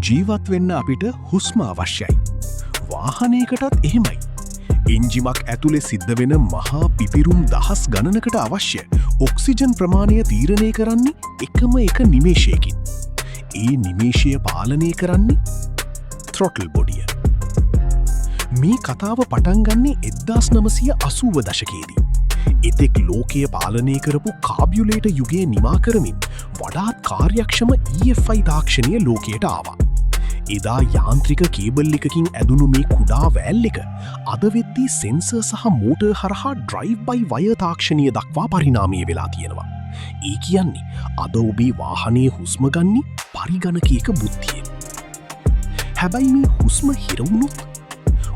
ජීවත් වෙන්න අපිට හුස්ම අවශ්‍යයි. වාහනයකටත් එහෙමයි. එන්ජිමක් ඇතුලේ සිද්ධ වෙන මහා පිපිරුම් දහස් ගණනකට අවශ්‍ය ඔක්සිජන් ප්‍රමාණය තීරණය කරන්නේ එකම එක නිමේෂයකින්. ඒ නිමේෂය පාලනය කරන්නේ ත්‍රොටල් බොඩිය. මේ කතාව පටන් ගන්නේ 1980 දශකයේදී. එතෙක් ලෝකය පාලනය කරපු කාබියුලේට යුගයේ නිමා කරමින් වඩාත් කාර්යක්ෂම EFI තාක්ෂණය ලෝකයට ආවා. එදා යාන්ත්‍රික කේබල් එකකින් ඇදුණු මේ කුඩා වැල් එක අද වෙද්දී සෙන්සර් සහ මෝටර් හරහා ඩ්‍රයිව් බයි වයර් තාක්ෂණය දක්වා පරිණාමය වෙලා තියෙනවා. ඒ කියන්නේ අද ඔබේ වාහනයේ හුස්ම ගන්නේ පරිගණකයක බුද්ධියෙන්. හැබැයි මේ හුස්ම හිරවුණොත්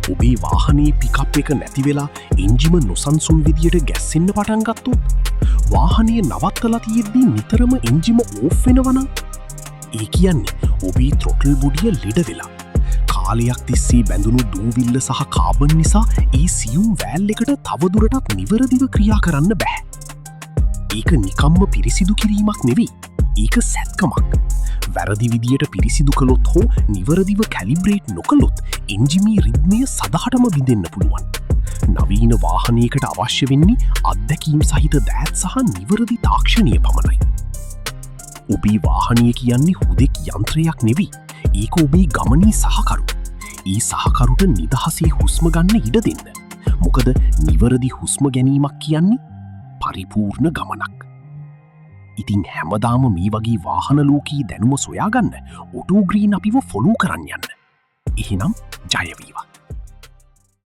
ඔබේ වාහනයේ පිකප් එක නැති වෙලා එන්ජිම නොසන්සුන් විදියට ගැස්සෙන්න පටන් ගත්තොත් වාහනය නවත්තලා තියෙද්දී නිතරම එන්ජිම ඕෆ් වෙනවනම් ඒ කියන්නේ ඔබේ ත්‍රොටල් බොඩිය ලෙඩ වෙලා කාලයක් තිස්සේ බැඳුණු දූවිල්ල සහ කාබන් නිසා ඒ සියුම් වෑල් එකට තවදුරටත් නිවැරදිව ක්‍රියා කරන්න බෑ. ඒක නිකම්ම පිරිසිදු කිරීමක් නෙවෙයි. ඒක සැත්කමක්. වැරදි විදියට පිරිසිදු කළොත් හෝ නිවරදිව කැලිබ්‍රේට් නොකළොත් එන්ජිමී රිද්මය සදහටම බිඳෙන්න පුළුවන්. නවීන වාහනයකට අවශ්‍ය වෙන්නේ අත්දැකීම් සහිත දෑත් සහ නිවරදි තාක්ෂණය පමණයි. ඔබේ වාහනය කියන්නේ හුදෙක් යන්ත්‍රයක් නෙවී. ඒක ඔබේ ගමනී සහකරු. ඒ සහකරුට නිදහසේ හුස්ම ගන්න ඉඩ දෙන්න. මොකද නිවරදි හුස්ම ගැනීමක් කියන්නේ පරිපූර්ණ ගමනක්. ඉතින් හැමදාම මේ වගේ වාහන ලෝකී දැනුම සොයාගන්න ඔටෝග්‍රීන් අපිව ෆොලෝ කරන්න යන්න. එහෙනම් ජය වේවා.